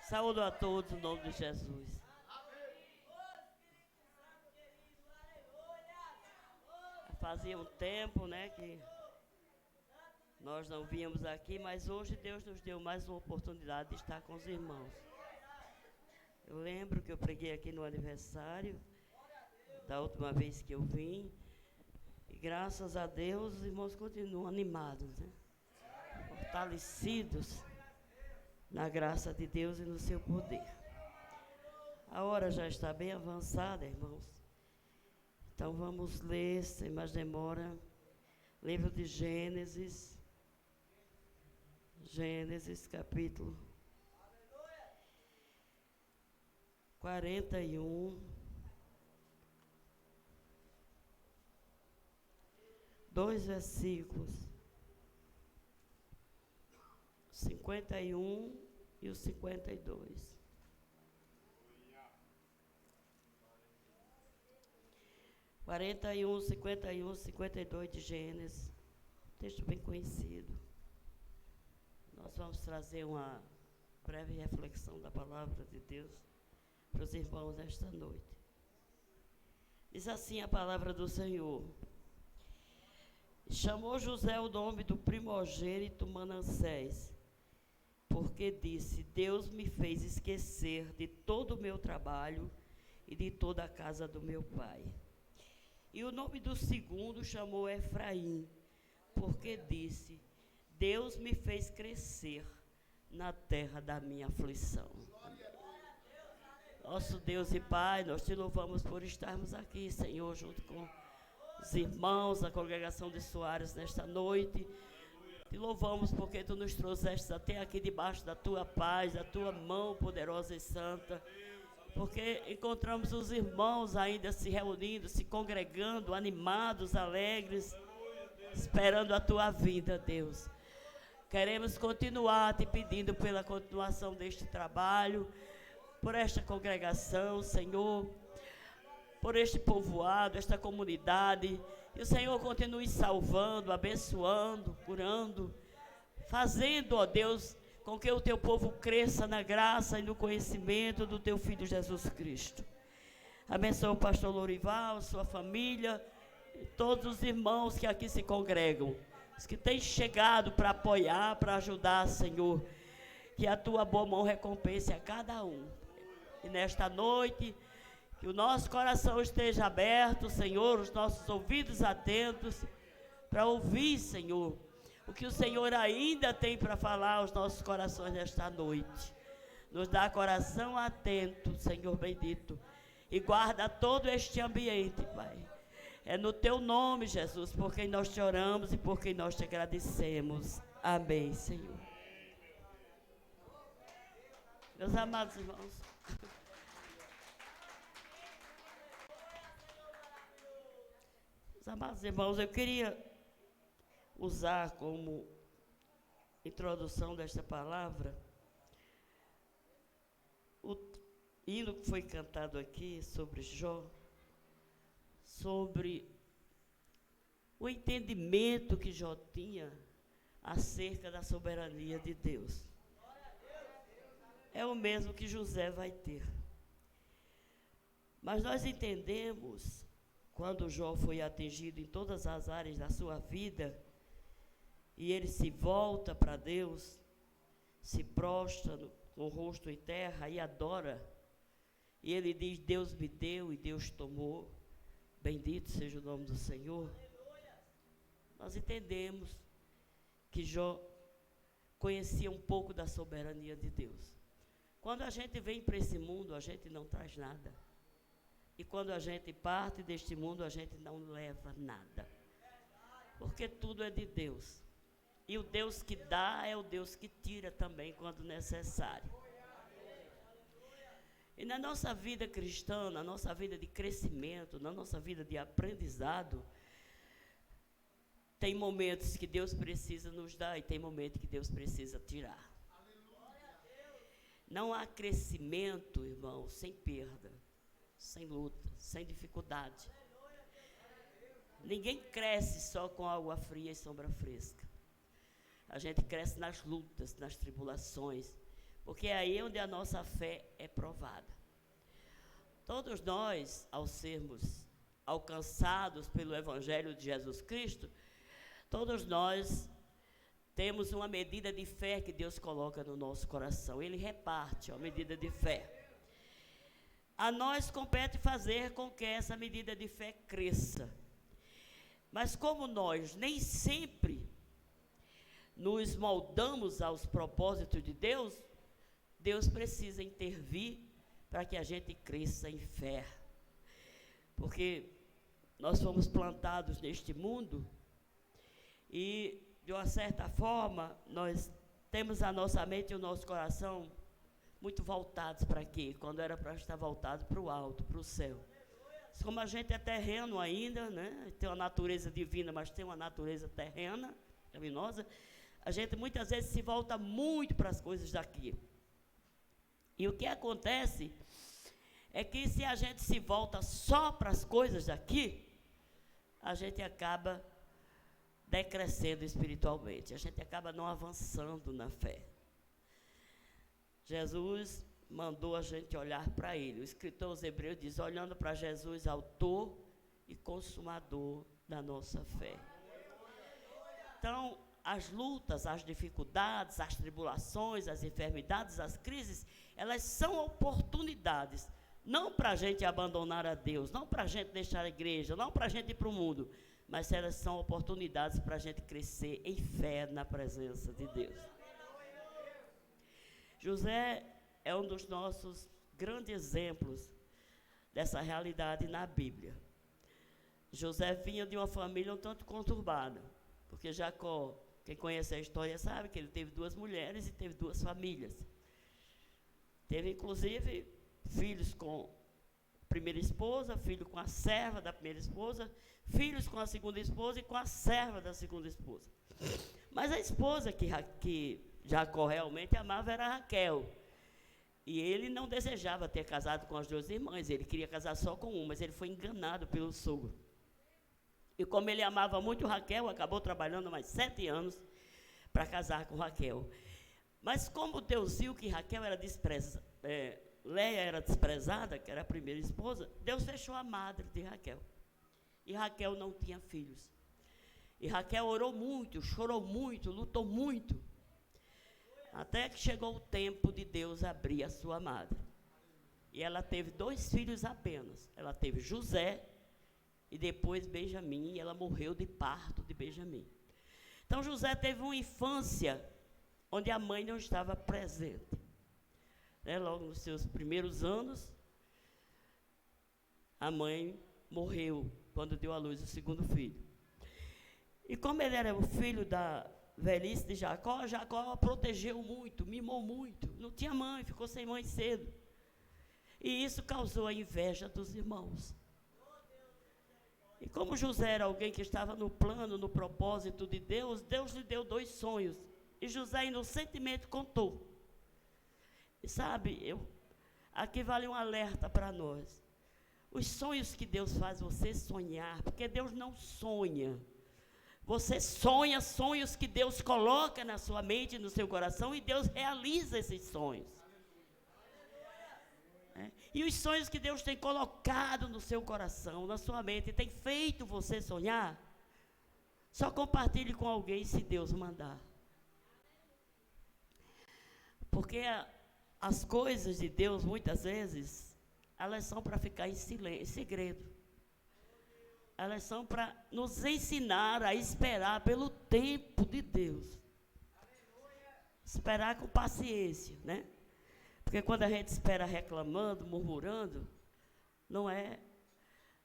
Saúdo a todos em nome de Jesus. Fazia um tempo, né, que nós não víamos aqui, mas hoje Deus nos deu mais uma oportunidade de estar com os irmãos. Eu lembro que eu preguei aqui no aniversário, da última vez que eu vim, e graças a Deus os irmãos continuam animados, né? Fortalecidos na graça de Deus e no seu poder. A hora já está bem avançada, irmãos. Então vamos ler, sem mais demora, livro de Gênesis. Gênesis, capítulo 41. Dois versículos. 51 e o 52. Quarenta e um, 51, 52 de Gênesis. Texto bem conhecido. Nós vamos trazer uma breve reflexão da palavra de Deus para os irmãos nesta noite. Diz assim a palavra do Senhor. Chamou José o nome do primogênito Manassés, porque disse: Deus me fez esquecer de todo o meu trabalho e de toda a casa do meu pai. E o nome do segundo chamou Efraim, porque disse: Deus me fez crescer na terra da minha aflição. Nosso Deus e Pai, nós te louvamos por estarmos aqui, Senhor, junto com os irmãos da congregação de Soares nesta noite. Te louvamos porque tu nos trouxeste até aqui debaixo da tua paz, da tua mão poderosa e santa. Porque encontramos os irmãos ainda se reunindo, se congregando, animados, alegres, esperando a tua vinda, Deus. Queremos continuar te pedindo pela continuação deste trabalho, por esta congregação, Senhor, por este povoado, esta comunidade. E o Senhor continue salvando, abençoando, curando, fazendo, ó Deus, com que o teu povo cresça na graça e no conhecimento do teu Filho Jesus Cristo. Abençoa o pastor Lourival, sua família, e todos os irmãos que aqui se congregam, os que têm chegado para apoiar, para ajudar, Senhor. Que a tua boa mão recompense a cada um. E nesta noite, que o nosso coração esteja aberto, Senhor, os nossos ouvidos atentos, para ouvir, Senhor, o que o Senhor ainda tem para falar aos nossos corações nesta noite. Nos dá coração atento, Senhor bendito, e guarda todo este ambiente, Pai. É no teu nome, Jesus, por quem nós te oramos e por quem nós te agradecemos. Amém, Senhor. Meus amados irmãos, eu queria usar como introdução desta palavra o hino que foi cantado aqui sobre Jó, sobre o entendimento que Jó tinha acerca da soberania de Deus. É o mesmo que José vai ter. Mas nós entendemos, quando Jó foi atingido em todas as áreas da sua vida, e ele se volta para Deus, se prostra com o rosto em terra e adora, e ele diz: Deus me deu e Deus tomou, bendito seja o nome do Senhor. Nós entendemos que Jó conhecia um pouco da soberania de Deus. Quando a gente vem para esse mundo, a gente não traz nada. E quando a gente parte deste mundo, a gente não leva nada. Porque tudo é de Deus. E o Deus que dá é o Deus que tira também quando necessário. E na nossa vida cristã, na nossa vida de crescimento, na nossa vida de aprendizado, tem momentos que Deus precisa nos dar e tem momentos que Deus precisa tirar. Não há crescimento, irmão, sem perda, sem luta, sem dificuldade. Ninguém cresce só com água fria e sombra fresca. A gente cresce nas lutas, nas tribulações, porque é aí onde a nossa fé é provada. Todos nós, ao sermos alcançados pelo Evangelho de Jesus Cristo, todos nós temos uma medida de fé que Deus coloca no nosso coração. Ele reparte a medida de fé. A nós compete fazer com que essa medida de fé cresça. Mas como nós nem sempre nos moldamos aos propósitos de Deus, Deus precisa intervir para que a gente cresça em fé. Porque nós fomos plantados neste mundo e, de uma certa forma, nós temos a nossa mente e o nosso coração muito voltados para quê? Quando era para estar voltado para o alto, para o céu. Como a gente é terreno ainda, né? Tem uma natureza divina, mas tem uma natureza terrena, luminosa, a gente muitas vezes se volta muito para as coisas daqui. E o que acontece é que se a gente se volta só para as coisas daqui, a gente acaba decrescendo espiritualmente, a gente acaba não avançando na fé. Jesus mandou a gente olhar para ele. O escritor aos Hebreus diz, olhando para Jesus, autor e consumador da nossa fé. Então, as lutas, as dificuldades, as tribulações, as enfermidades, as crises, elas são oportunidades, não para a gente abandonar a Deus, não para a gente deixar a igreja, não para a gente ir para o mundo, mas elas são oportunidades para a gente crescer em fé na presença de Deus. José é um dos nossos grandes exemplos dessa realidade na Bíblia. José vinha de uma família um tanto conturbada, porque Jacó, quem conhece a história sabe que ele teve 2 mulheres e teve 2 famílias. Teve, inclusive, filhos com a primeira esposa, filho com a serva da primeira esposa, filhos com a segunda esposa e com a serva da segunda esposa. Mas a esposa que Jacó realmente amava era Raquel. E ele não desejava ter casado com as 2 irmãs, ele queria casar só com uma, mas ele foi enganado pelo sogro. E como ele amava muito Raquel, acabou trabalhando mais 7 anos para casar com Raquel. Mas como Deus viu que Raquel era Léia era desprezada, que era a primeira esposa, Deus fechou a madre de Raquel. E Raquel não tinha filhos. E Raquel orou muito, chorou muito, lutou muito, até que chegou o tempo de Deus abrir a sua madre. E ela teve 2 filhos apenas. Ela teve José e depois Benjamim, e ela morreu de parto de Benjamim. Então José teve uma infância onde a mãe não estava presente. Logo nos seus primeiros anos, a mãe morreu quando deu à luz o segundo filho. E como ele era o filho da velhice de Jacó, Jacó a protegeu muito, mimou muito. Não tinha mãe, ficou sem mãe cedo. E isso causou a inveja dos irmãos. E como José era alguém que estava no plano, no propósito de Deus, Deus lhe deu 2 sonhos. E José inocentemente contou. E sabe, aqui vale um alerta para nós. Os sonhos que Deus faz você sonhar, porque Deus não sonha. Você sonha sonhos que Deus coloca na sua mente e no seu coração, e Deus realiza esses sonhos. E os sonhos que Deus tem colocado no seu coração, na sua mente, tem feito você sonhar, só compartilhe com alguém se Deus mandar. Porque as coisas de Deus, muitas vezes, elas são para ficar em silêncio, em segredo. Elas são para nos ensinar a esperar pelo tempo de Deus. Esperar com paciência, né? Porque quando a gente espera reclamando, murmurando, não é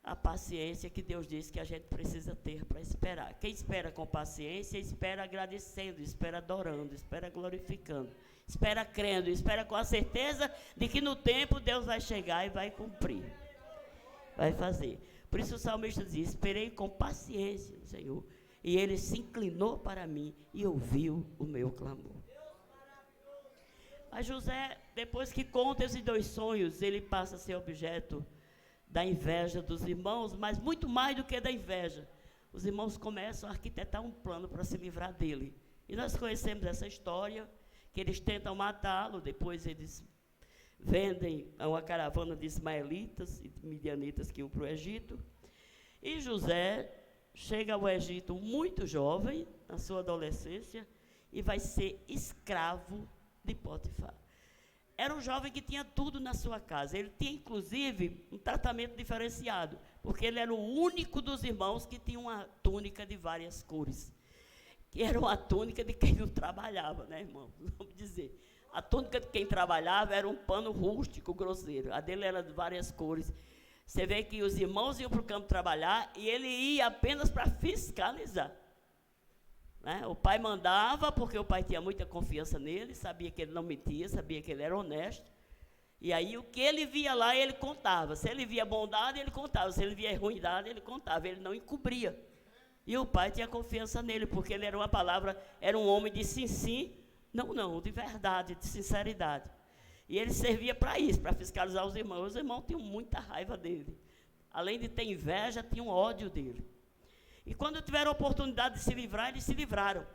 a paciência que Deus diz que a gente precisa ter para esperar. Quem espera com paciência, espera agradecendo, espera adorando, espera glorificando, espera crendo, espera com a certeza de que no tempo Deus vai chegar e vai cumprir, vai fazer. Por isso o salmista diz, esperei com paciência no Senhor, e Ele se inclinou para mim e ouviu o meu clamor. Mas José, depois que conta esses 2 sonhos, ele passa a ser objeto da inveja dos irmãos, mas muito mais do que da inveja. Os irmãos começam a arquitetar um plano para se livrar dele. E nós conhecemos essa história, que eles tentam matá-lo, depois eles vendem a uma caravana de ismaelitas e de midianitas que iam para o Egito. E José chega ao Egito muito jovem, na sua adolescência, e vai ser escravo de Potifar. Era um jovem que tinha tudo na sua casa. Ele tinha, inclusive, um tratamento diferenciado, porque ele era o único dos irmãos que tinha uma túnica de várias cores, que era uma túnica de quem não trabalhava, né, irmão? Vamos dizer. A túnica de quem trabalhava era um pano rústico, grosseiro. A dele era de várias cores. Você vê que os irmãos iam para o campo trabalhar e ele ia apenas para fiscalizar. Né? O pai mandava, porque o pai tinha muita confiança nele, sabia que ele não mentia, sabia que ele era honesto. E aí o que ele via lá, ele contava. Se ele via bondade, ele contava. Se ele via ruindade, ele contava. Ele não encobria. E o pai tinha confiança nele, porque ele era uma palavra, era um homem de sim, sim, não, não, de verdade, de sinceridade. E ele servia para isso, para fiscalizar os irmãos. Os irmãos tinham muita raiva dele. Além de ter inveja, tinham ódio dele. E quando tiveram a oportunidade de se livrar, eles se livraram.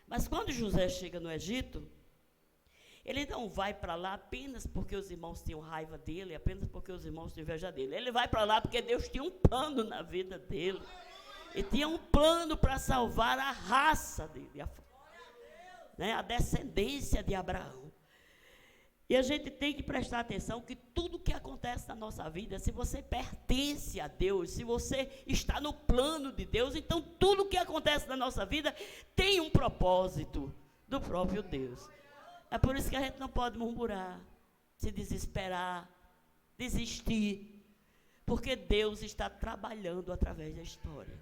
Mas quando José chega no Egito, ele não vai para lá apenas porque os irmãos tinham raiva dele, apenas porque os irmãos tinham inveja dele. Ele vai para lá porque Deus tinha um plano na vida dele. E tinha um plano para salvar a raça dele, a descendência de Abraão. E a gente tem que prestar atenção que tudo que acontece na nossa vida, se você pertence a Deus, se você está no plano de Deus, então tudo que acontece na nossa vida tem um propósito do próprio Deus. É por isso que a gente não pode murmurar, se desesperar, desistir, porque Deus está trabalhando através da história.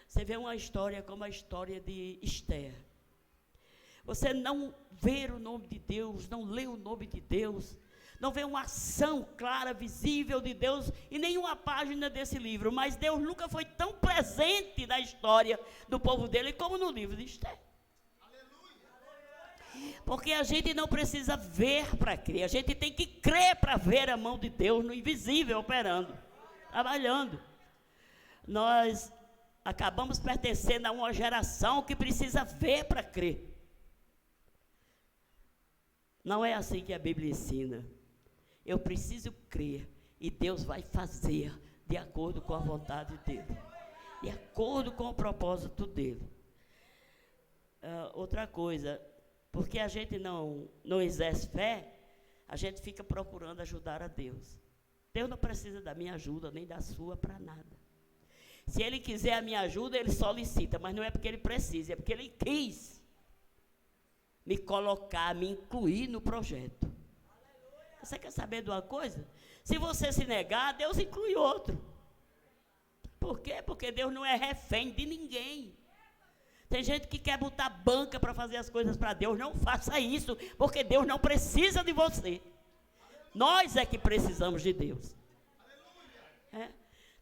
Você vê uma história como a história de Esther. Você não vê o nome de Deus, não lê o nome de Deus, não vê uma ação clara, visível de Deus em nenhuma página desse livro, mas Deus nunca foi tão presente na história do povo dele como no livro de Esther. Porque a gente não precisa ver para crer, a gente tem que crer para ver a mão de Deus no invisível operando, trabalhando. Nós acabamos pertencendo a uma geração que precisa ver para crer. Não é assim que a Bíblia ensina. Eu preciso crer e Deus vai fazer de acordo com a vontade dEle, de acordo com o propósito dEle. Outra coisa, porque a gente não exerce fé, a gente fica procurando ajudar a Deus. Deus não precisa da minha ajuda, nem da sua, para nada. Se Ele quiser a minha ajuda, Ele solicita, mas não é porque Ele precisa, é porque Ele quis me colocar, me incluir no projeto. Você quer saber de uma coisa? Se você se negar, Deus inclui outro. Por quê? Porque Deus não é refém de ninguém. Tem gente que quer botar banca para fazer as coisas para Deus. Não faça isso, porque Deus não precisa de você. Nós é que precisamos de Deus.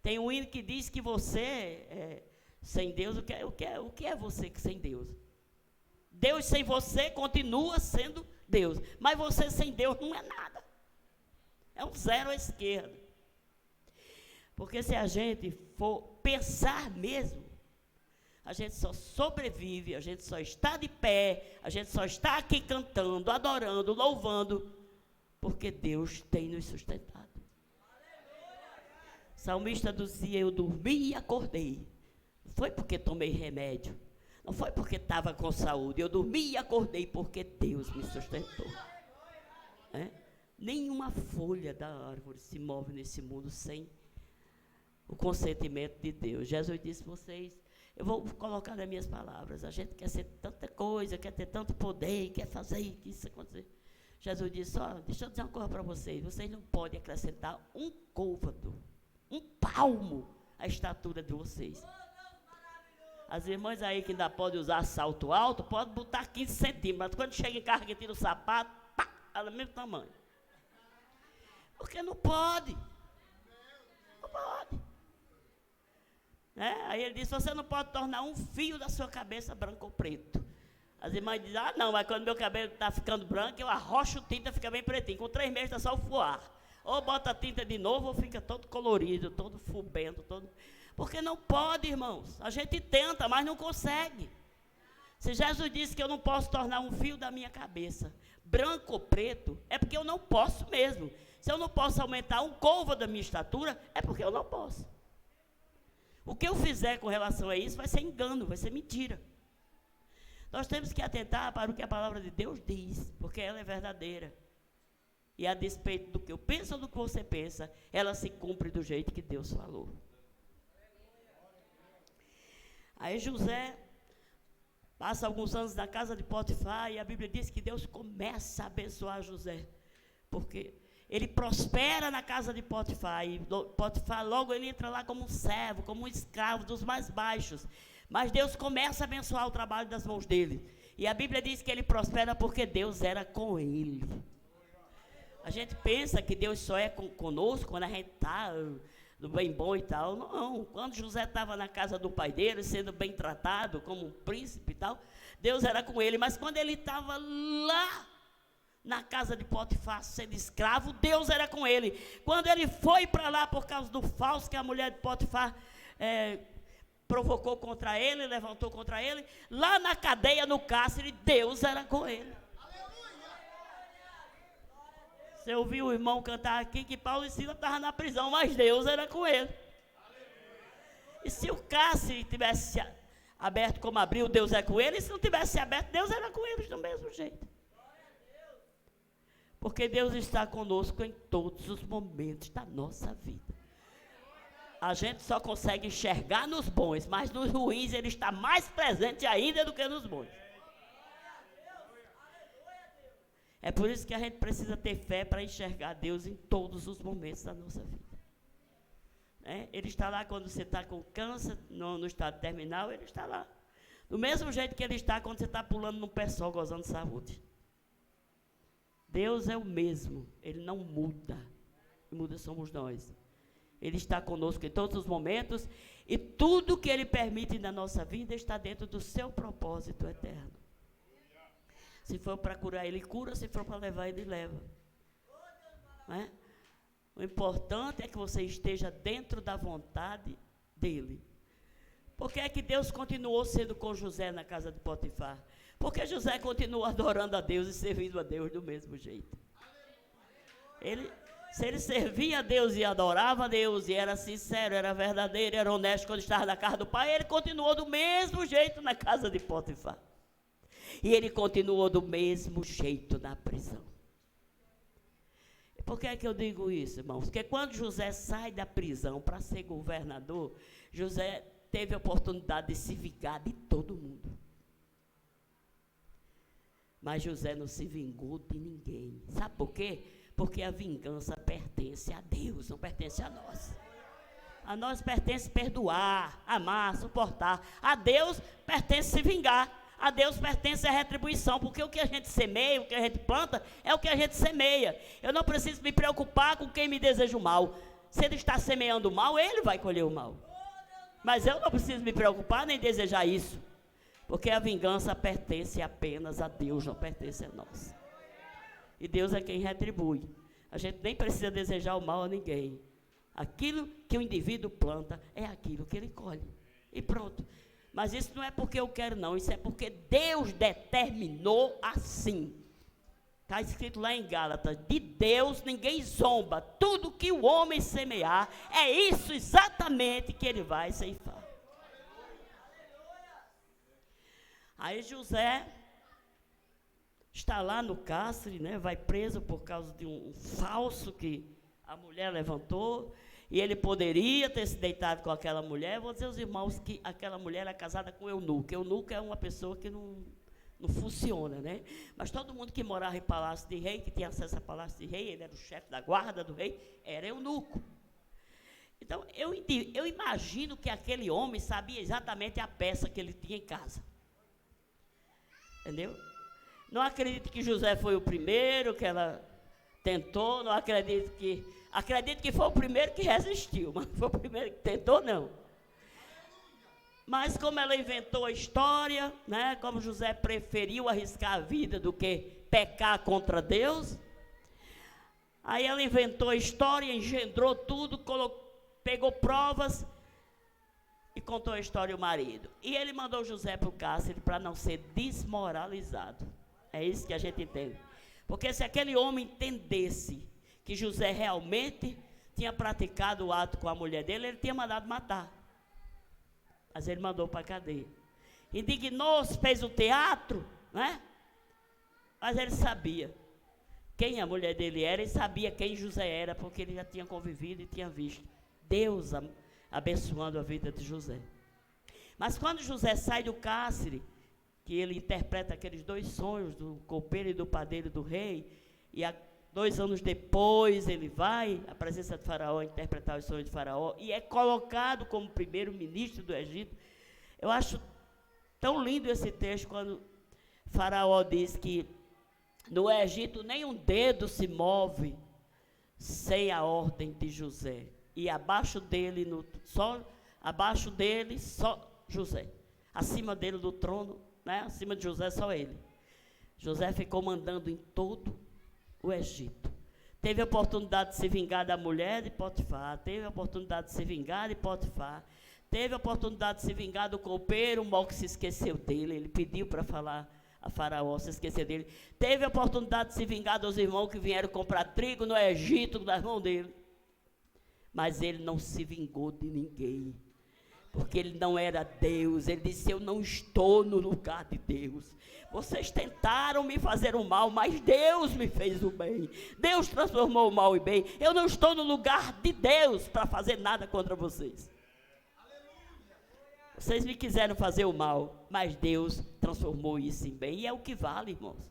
Tem um hino que diz que você, sem Deus, o que é você sem Deus? Deus sem você continua sendo Deus, mas você sem Deus não é nada. É um zero à esquerda. Porque se a gente for pensar mesmo, a gente só sobrevive, a gente só está de pé, a gente só está aqui cantando, adorando, louvando, porque Deus tem nos sustentado. O salmista dizia: eu dormi e acordei. Não foi porque tomei remédio, não foi porque estava com saúde. Eu dormi e acordei porque Deus me sustentou. Nenhuma folha da árvore se move nesse mundo sem o consentimento de Deus. Jesus disse: eu vou colocar nas minhas palavras, a gente quer ser tanta coisa, quer ter tanto poder, quer fazer isso acontecer. Jesus disse: deixa eu dizer uma coisa para vocês não podem acrescentar um côvado, um palmo à estatura de vocês. As irmãs aí que ainda podem usar salto alto, pode botar 15 centímetros, mas quando chega em casa que tira o sapato, pá, ela é do mesmo tamanho. Porque não pode. Não pode. Aí ele disse: você não pode tornar um fio da sua cabeça branco ou preto. As irmãs dizem: não, mas quando meu cabelo está ficando branco, eu arrocho tinta, fica bem pretinho. Com 3 meses está só o fuar. Ou bota a tinta de novo, ou fica todo colorido, todo fubento, todo... Porque não pode, irmãos. A gente tenta, mas não consegue. Se Jesus disse que eu não posso tornar um fio da minha cabeça branco ou preto, é porque eu não posso mesmo. Se eu não posso aumentar um côvado da minha estatura, é porque eu não posso. O que eu fizer com relação a isso vai ser engano, vai ser mentira. Nós temos que atentar para o que a palavra de Deus diz, porque ela é verdadeira. E a despeito do que eu penso ou do que você pensa, ela se cumpre do jeito que Deus falou. Aí José passa alguns anos na casa de Potifar e a Bíblia diz que Deus começa a abençoar José, porque ele prospera na casa de Potifar, e Potifar logo ele entra lá como um servo, como um escravo dos mais baixos, mas Deus começa a abençoar o trabalho das mãos dele, e a Bíblia diz que ele prospera porque Deus era com ele. A gente pensa que Deus só é conosco quando a gente está do bem bom e tal. Não, quando José estava na casa do pai dele, sendo bem tratado como um príncipe e tal, Deus era com ele. Mas quando ele estava lá na casa de Potifar, sendo escravo, Deus era com ele. Quando ele foi para lá por causa do falso que a mulher de Potifar provocou contra ele, levantou contra ele, lá na cadeia, no cárcere, Deus era com ele. Você ouviu o irmão cantar aqui que Paulo e Silas estavam na prisão, mas Deus era com ele. E se o cárcere tivesse aberto como abriu, Deus é com ele. E se não tivesse aberto, Deus era com eles do mesmo jeito. Porque Deus está conosco em todos os momentos da nossa vida. A gente só consegue enxergar nos bons, mas nos ruins ele está mais presente ainda do que nos bons. É por isso que a gente precisa ter fé para enxergar Deus em todos os momentos da nossa vida. Ele está lá quando você está com câncer, no estado terminal, ele está lá. Do mesmo jeito que ele está quando você está pulando num pé só, gozando saúde. Deus é o mesmo, ele não muda. O que muda somos nós. Ele está conosco em todos os momentos e tudo que ele permite na nossa vida está dentro do seu propósito eterno. Se for para curar, ele cura. Se for para levar, ele leva. O importante é que você esteja dentro da vontade dele. Por que é que Deus continuou sendo com José na casa de Potifar? Porque José continuou adorando a Deus e servindo a Deus do mesmo jeito. Se ele servia a Deus e adorava a Deus, e era sincero, era verdadeiro, era honesto quando estava na casa do pai, ele continuou do mesmo jeito na casa de Potifar. E ele continuou do mesmo jeito na prisão. Por que é que eu digo isso, irmãos? Porque quando José sai da prisão para ser governador, José teve a oportunidade de se vingar de todo mundo. Mas José não se vingou de ninguém. Sabe por quê? Porque a vingança pertence a Deus, não pertence a nós. A nós pertence perdoar, amar, suportar. A Deus pertence se vingar. A Deus pertence a retribuição, porque o que a gente semeia, o que a gente planta, é o que a gente semeia. Eu não preciso me preocupar com quem me deseja o mal. Se ele está semeando o mal, ele vai colher o mal. Mas eu não preciso me preocupar nem desejar isso, porque a vingança pertence apenas a Deus, não pertence a nós. E Deus é quem retribui. A gente nem precisa desejar o mal a ninguém. Aquilo que o indivíduo planta é aquilo que ele colhe. E pronto. Mas isso não é porque eu quero, não. Isso é porque Deus determinou assim. Está escrito lá em Gálatas: de Deus ninguém zomba. Tudo que o homem semear, é isso exatamente que ele vai ceifar. Aí José está lá no cárcere, vai preso por causa de um falso que a mulher levantou. E ele poderia ter se deitado com aquela mulher. Vou dizer aos irmãos que aquela mulher era casada com eunuco. Eunuco é uma pessoa que não funciona, Mas todo mundo que morava em palácio de rei, que tinha acesso a palácio de rei, ele era o chefe da guarda do rei, era eunuco. Então, eu imagino que aquele homem sabia exatamente a peça que ele tinha em casa. Entendeu? Não acredito que José foi o primeiro que ela tentou, não acredito que... Acredito que foi o primeiro que resistiu, mas foi o primeiro que tentou, não. Mas como ela inventou a história, como José preferiu arriscar a vida do que pecar contra Deus, aí ela inventou a história, engendrou tudo, pegou provas, e contou a história ao marido. E ele mandou José para o cárcere para não ser desmoralizado. É isso que a gente entende. Porque se aquele homem entendesse que José realmente tinha praticado o ato com a mulher dele, ele tinha mandado matar. Mas ele mandou para a cadeia. Indignou-se, fez o teatro, né? Mas ele sabia quem a mulher dele era e sabia quem José era, porque ele já tinha convivido e tinha visto Deus abençoando a vida de José. Mas quando José sai do cárcere, que ele interpreta aqueles 2 sonhos do copeiro e do padeiro do rei, e 2 anos depois ele vai à presença de Faraó interpretar os sonhos de Faraó e é colocado como primeiro-ministro do Egito. Eu acho tão lindo esse texto quando Faraó diz que no Egito nenhum dedo se move sem a ordem de José. E abaixo dele, só José. Acima dele do trono, né? Acima de José, só ele. José ficou mandando em todo o Egito. Teve a oportunidade de se vingar da mulher de Potifar. Teve a oportunidade de se vingar de Potifar. Teve a oportunidade de se vingar do copeiro, o mal que se esqueceu dele. Ele pediu para falar a Faraó, se esquecer dele. Teve a oportunidade de se vingar dos irmãos que vieram comprar trigo no Egito, das mãos dele. Mas ele não se vingou de ninguém. Porque ele não era Deus. Ele disse, eu não estou no lugar de Deus. Vocês tentaram me fazer o mal, mas Deus me fez o bem. Deus transformou o mal em bem. Eu não estou no lugar de Deus para fazer nada contra vocês. Vocês me quiseram fazer o mal, mas Deus transformou isso em bem. E é o que vale, irmãos.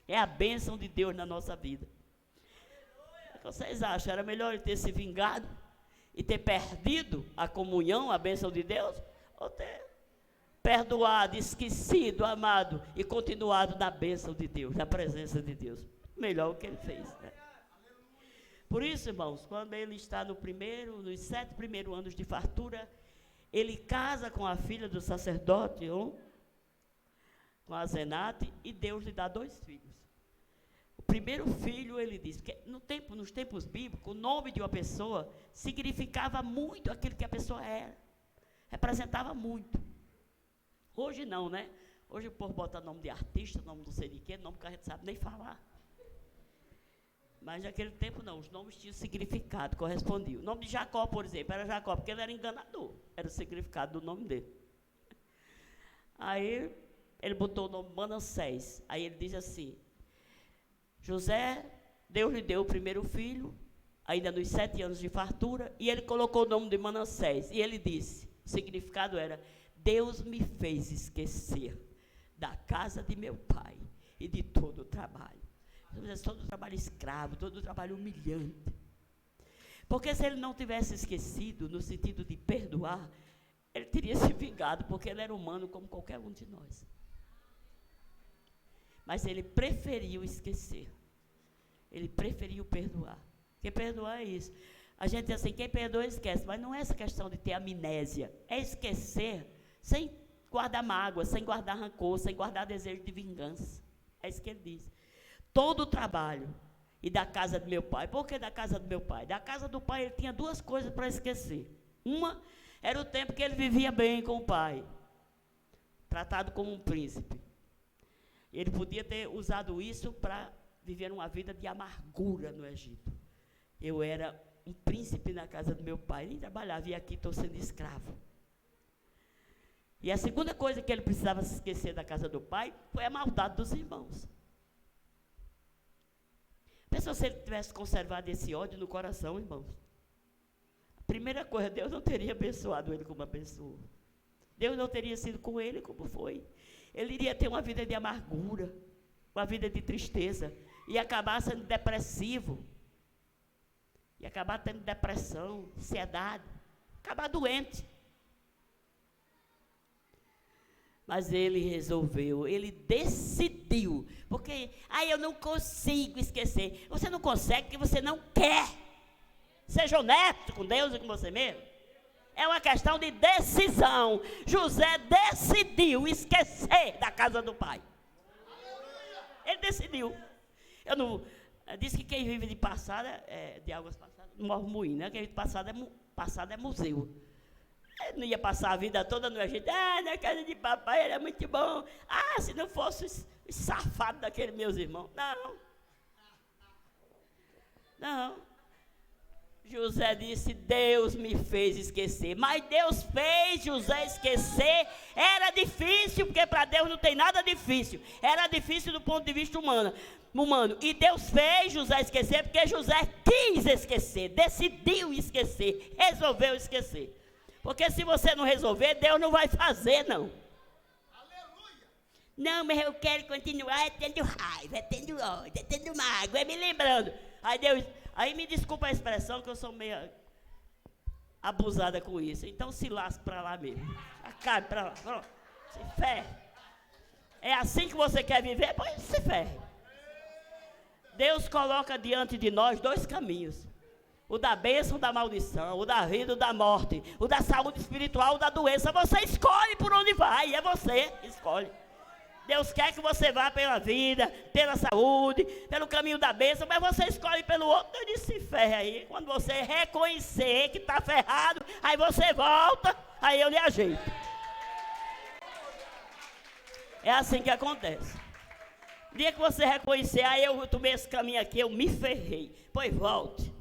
É a bênção de Deus na nossa vida. O que vocês acham? Era melhor ele ter se vingado e ter perdido a comunhão, a bênção de Deus? Ou ter perdoado, esquecido, amado e continuado na bênção de Deus, na presença de Deus? Melhor o que ele fez, né? Por isso, irmãos, quando ele está nos 7 primeiros anos de fartura, ele casa com a filha do sacerdote, com a Zenate, e Deus lhe dá 2 filhos. O primeiro filho, ele diz, que nos tempos bíblicos, o nome de uma pessoa significava muito aquilo que a pessoa era. Representava muito. Hoje não, né? Hoje o povo bota nome de artista, nome não sei de quê, nome que a gente sabe nem falar. Mas naquele tempo não, os nomes tinham significado, correspondiam. O nome de Jacó, por exemplo, era Jacó, porque ele era enganador. Era o significado do nome dele. Aí ele botou o nome Manassés. Aí ele diz assim, José, Deus lhe deu o primeiro filho, ainda nos 7 anos de fartura, e ele colocou o nome de Manassés. E ele disse, o significado era, Deus me fez esquecer da casa de meu pai e de todo o trabalho. Todo o trabalho escravo, todo o trabalho humilhante. Porque se ele não tivesse esquecido, no sentido de perdoar, ele teria se vingado, porque ele era humano como qualquer um de nós. Mas ele preferiu esquecer. Ele preferiu perdoar. Porque perdoar é isso. A gente diz assim, quem perdoa esquece. Mas não é essa questão de ter amnésia. É esquecer sem guardar mágoa, sem guardar rancor, sem guardar desejo de vingança. É isso que ele diz. Todo o trabalho. E da casa do meu pai. Por que da casa do meu pai? Da casa do pai ele tinha 2 coisas para esquecer. Uma era o tempo que ele vivia bem com o pai. Tratado como um príncipe. Ele podia ter usado isso para viver uma vida de amargura no Egito. Eu era um príncipe na casa do meu pai, nem trabalhava, e aqui estou sendo escravo. E a segunda coisa que ele precisava se esquecer da casa do pai foi a maldade dos irmãos. Pensa se ele tivesse conservado esse ódio no coração, irmãos. A primeira coisa, Deus não teria abençoado ele como abençoou. Deus não teria sido com ele como foi. Ele iria ter uma vida de amargura, uma vida de tristeza, e acabar sendo depressivo, e acabar tendo depressão, ansiedade, acabar doente. Mas ele resolveu, ele decidiu, porque, eu não consigo esquecer. Você não consegue porque você não quer. Seja honesto com Deus e com você mesmo. É uma questão de decisão. José decidiu esquecer da casa do pai. Ele decidiu. Diz que quem vive de passada, de águas passadas, não morre moinho, né? Quem vive de passado é museu. Eu não ia passar a vida toda no Egito. Na casa de papai era muito bom. Se não fosse os safados daqueles meus irmãos. Não. José disse, Deus me fez esquecer. Mas Deus fez José esquecer. Era difícil, porque para Deus não tem nada difícil. Era difícil do ponto de vista humano. E Deus fez José esquecer, porque José quis esquecer, decidiu esquecer, resolveu esquecer. Porque se você não resolver, Deus não vai fazer, não. Aleluia. Não, mas eu quero continuar tendo raiva, tendo ódio, tendo mágoa, me lembrando. Aí me desculpa a expressão, que eu sou meio abusada com isso. Então se lasca para lá mesmo. Acabe para lá, pronto. Se ferre. É assim que você quer viver? Pois se ferre. Deus coloca diante de nós 2 caminhos. O da bênção, o da maldição, o da vida, o da morte, o da saúde espiritual, o da doença. Você escolhe por onde vai, é você que escolhe. Deus quer que você vá pela vida, pela saúde, pelo caminho da bênção, mas você escolhe pelo outro. Deus disse, se ferre aí. Quando você reconhecer que está ferrado, aí você volta, aí eu lhe ajeito. É assim que acontece. No dia que você reconhecer, aí eu tomei esse caminho aqui, eu me ferrei. Pois volte.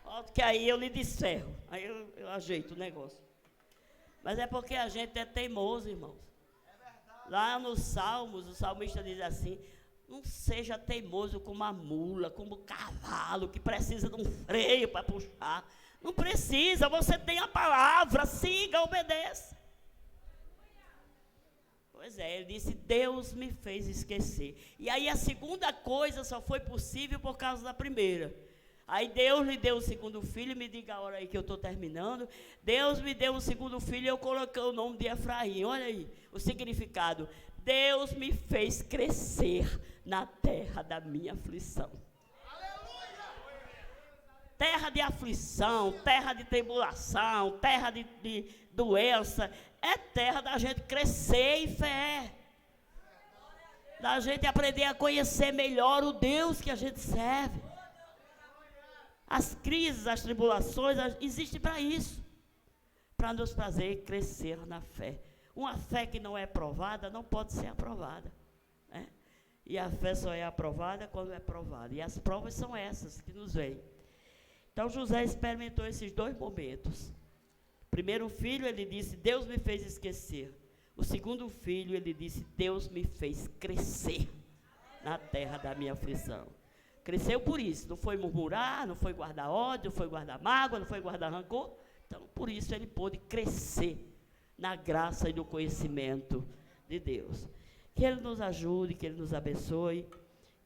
Volte que aí eu lhe desferro. Aí eu ajeito o negócio. Mas é porque a gente é teimoso, irmãos. Lá nos Salmos, o salmista diz assim, não seja teimoso como a mula, como o cavalo, que precisa de um freio para puxar. Não precisa, você tem a palavra, siga, obedeça. Pois é, ele disse, Deus me fez esquecer. E aí a segunda coisa só foi possível por causa da primeira. Aí Deus lhe deu o segundo filho, me diga a hora aí que eu estou terminando. Deus me deu o segundo filho e eu coloquei o nome de Efraim. Olha aí o significado. Deus me fez crescer na terra da minha aflição. Terra de aflição, terra de tribulação, terra de doença. É terra da gente crescer em fé. Da gente aprender a conhecer melhor o Deus que a gente serve. As crises, as tribulações, existem para isso. Para nos fazer crescer na fé. Uma fé que não é provada, não pode ser aprovada. Né? E a fé só é aprovada quando é provada. E as provas são essas que nos vêm. Então José experimentou esses 2 momentos. O primeiro filho, ele disse, Deus me fez esquecer. O segundo filho, ele disse, Deus me fez crescer na terra da minha aflição. Cresceu por isso, não foi murmurar, não foi guardar ódio, não foi guardar mágoa, não foi guardar rancor. Então, por isso ele pôde crescer na graça e no conhecimento de Deus. Que Ele nos ajude, que Ele nos abençoe,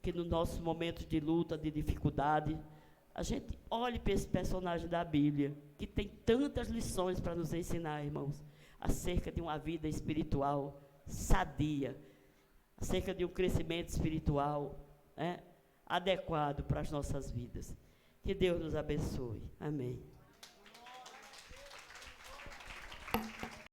que nos nossos momentos de luta, de dificuldade, a gente olhe para esse personagem da Bíblia, que tem tantas lições para nos ensinar, irmãos, acerca de uma vida espiritual sadia, acerca de um crescimento espiritual, adequado para as nossas vidas. Que Deus nos abençoe. Amém.